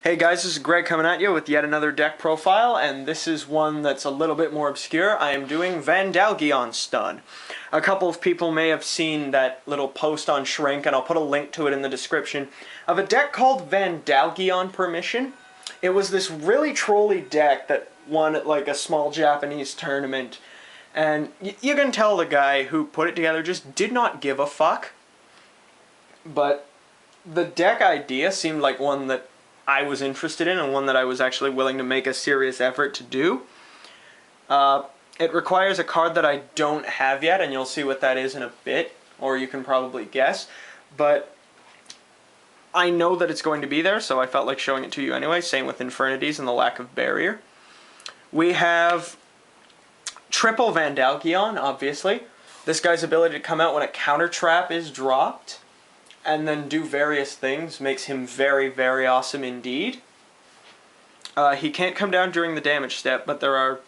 Hey guys, this is Greg coming at you with yet another deck profile, and this is one that's a little bit more obscure. I am doing Vandalgion Stud. A couple of people may have seen that little post on Shrink, and I'll put a link to it in the description, of a deck called Vandalgion Permission. It was this really trolly deck that won at like a small Japanese tournament, and you can tell the guy who put it together just did not give a fuck. But the deck idea seemed like one that I was interested in, and one that I was actually willing to make a serious effort to do. It requires a card that I don't have yet, and you'll see what that is in a bit, or you can probably guess. But I know that it's going to be there, so I felt like showing it to you anyway. Same with Infernities and the lack of barrier. We have triple Vandalgion, obviously. This guy's ability to come out when a counter trap is dropped and then do various things makes him very, very awesome indeed. He can't come down during the damage step, but there are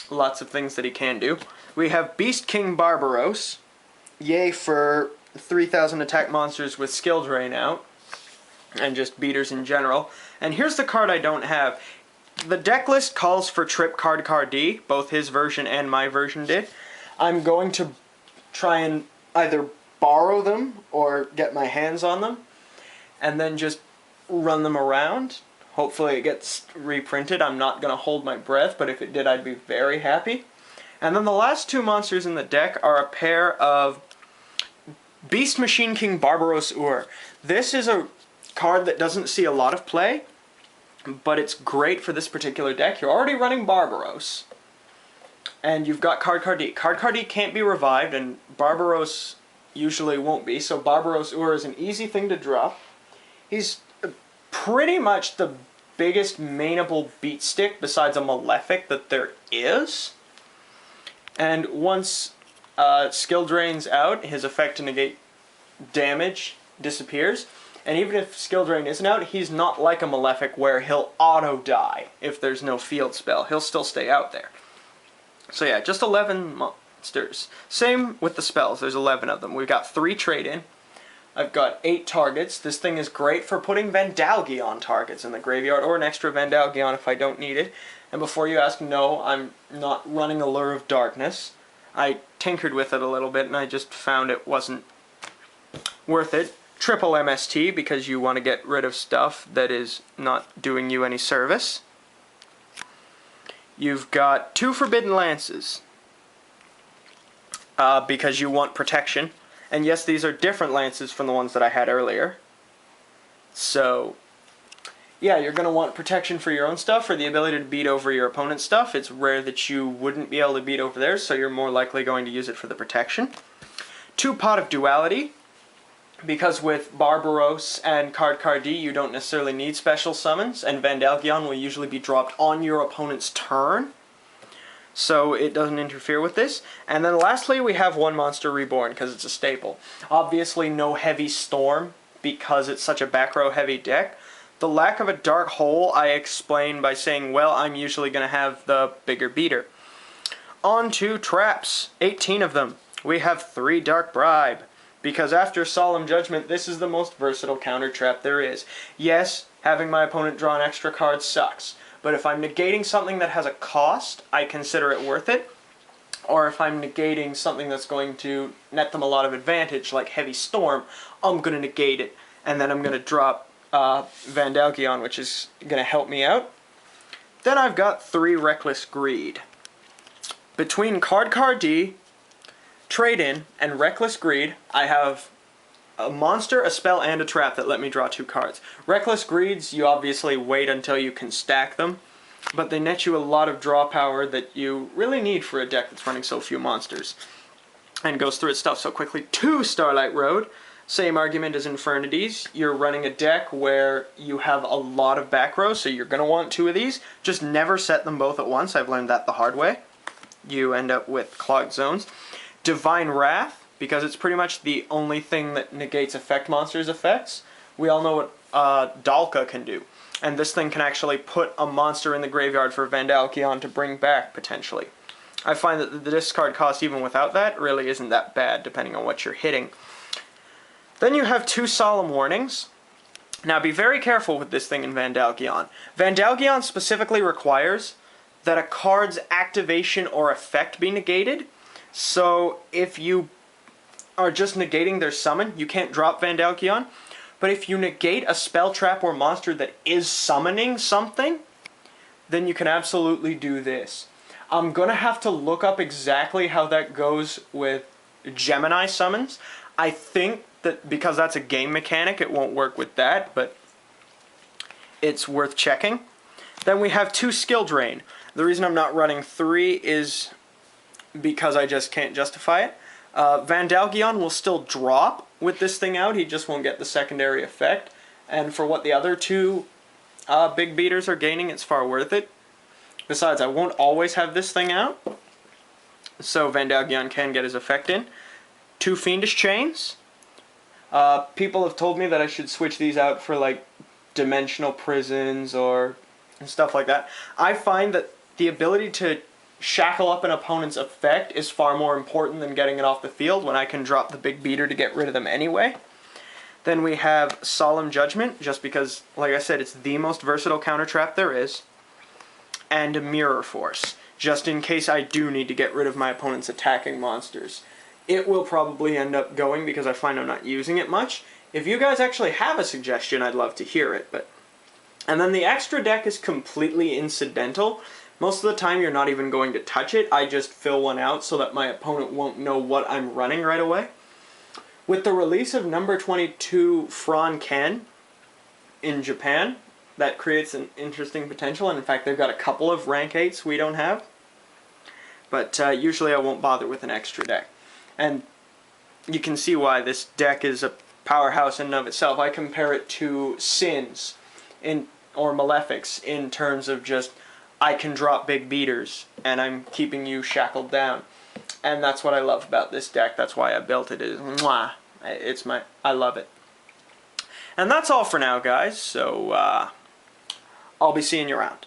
lots of things that he can do. We have Beast King Barbaros. Yay for 3,000 attack monsters with skill drain out, and just beaters in general. And here's the card I don't have. The deck list calls for Trip Cardcar D, both his version and my version did. I'm going to try and either borrow them or get my hands on them and then just run them around. Hopefully it gets reprinted. I'm not going to hold my breath, but if it did, I'd be very happy. And then the last two monsters in the deck are a pair of Beast Machine King Barbaros Ur. This is a card that doesn't see a lot of play, but it's great for this particular deck. You're already running Barbaros, and you've got Cardcar D. Cardcar D can't be revived, and Barbaros usually won't be, so Barbaros Ur is an easy thing to drop. He's pretty much the biggest mainable beat stick besides a Malefic that there is. And once skill drains out, his effect to negate damage disappears. And even if skill drain isn't out, he's not like a Malefic where he'll auto-die if there's no field spell. He'll still stay out there. So yeah, just 11 monsters. Same with the spells, there's 11 of them. We've got 3 trade-in. I've got 8 targets. This thing is great for putting Vandalgion targets in the graveyard, or an extra Vandalgion if I don't need it. And before you ask, no, I'm not running Allure of Darkness. I tinkered with it a little bit and I just found it wasn't worth it. Triple MST, because you want to get rid of stuff that is not doing you any service. You've got 2 Forbidden Lances, because you want protection. And yes, these are different lances from the ones that I had earlier. So, yeah, you're going to want protection for your own stuff, or the ability to beat over your opponent's stuff. It's rare that you wouldn't be able to beat over theirs, so you're more likely going to use it for the protection. 2 Pot of Duality, because with Barbaros and Cardcar D, you don't necessarily need special summons, and Vandalgion will usually be dropped on your opponent's turn, so it doesn't interfere with this. And then lastly, we have 1 Monster Reborn, because it's a staple. Obviously no Heavy Storm, because it's such a back row heavy deck. The lack of a Dark Hole I explain by saying, well, I'm usually going to have the bigger beater. On to traps, 18 of them. We have 3 Dark Bribe, because after Solemn Judgment, this is the most versatile counter trap there is. Yes, having my opponent draw an extra card sucks, but if I'm negating something that has a cost, I consider it worth it. Or if I'm negating something that's going to net them a lot of advantage, like Heavy Storm, I'm going to negate it, and then I'm going to drop Vandalgion, which is going to help me out. Then I've got 3 Reckless Greed. Between Cardcar D, Trade-In, and Reckless Greed, I have a monster, a spell, and a trap that let me draw 2 cards. Reckless Greeds, you obviously wait until you can stack them, but they net you a lot of draw power that you really need for a deck that's running so few monsters, and goes through its stuff so quickly. 2 Starlight Road, same argument as Infernities. You're running a deck where you have a lot of back row, so you're going to want 2 of these. Just never set them both at once. I've learned that the hard way. You end up with clogged zones. Divine Wrath, because it's pretty much the only thing that negates effect monsters' effects. We all know what Dalka can do, and this thing can actually put a monster in the graveyard for Vandalgion to bring back, potentially. I find that the discard cost, even without that, really isn't that bad, depending on what you're hitting. Then you have 2 Solemn Warnings. Now be very careful with this thing in Vandalgion. Vandalgion specifically requires that a card's activation or effect be negated. So if you are just negating their summon, you can't drop Vandalgion. But if you negate a spell, trap, or monster that is summoning something, then you can absolutely do this. I'm going to have to look up exactly how that goes with Gemini summons. I think that because that's a game mechanic, it won't work with that, but it's worth checking. Then we have 2 skill drain. The reason I'm not running 3 is because I just can't justify it. Vandalgion will still drop with this thing out, he just won't get the secondary effect. And for what the other 2 big beaters are gaining, it's far worth it. Besides, I won't always have this thing out, so Vandalgion can get his effect in. 2 Fiendish Chains. People have told me that I should switch these out for like dimensional prisons or stuff like that. I find that the ability to shackle up an opponent's effect is far more important than getting it off the field when I can drop the big beater to get rid of them anyway. Then we have Solemn Judgment, just because, like I said, it's the most versatile counter trap there is. And Mirror Force, just in case I do need to get rid of my opponent's attacking monsters. It will probably end up going because I find I'm not using it much. If you guys actually have a suggestion, I'd love to hear it. And then the extra deck is completely incidental. Most of the time you're not even going to touch it. I just fill one out so that my opponent won't know what I'm running right away. With the release of number 22 Fran Ken in Japan, that creates an interesting potential, and in fact they've got a couple of rank 8s we don't have. But usually I won't bother with an extra deck. And you can see why this deck is a powerhouse in and of itself. I compare it to Sins or Malefics in terms of just, I can drop big beaters and I'm keeping you shackled down. And that's what I love about this deck. That's why I built it. I love it. And that's all for now, guys. So I'll be seeing you around.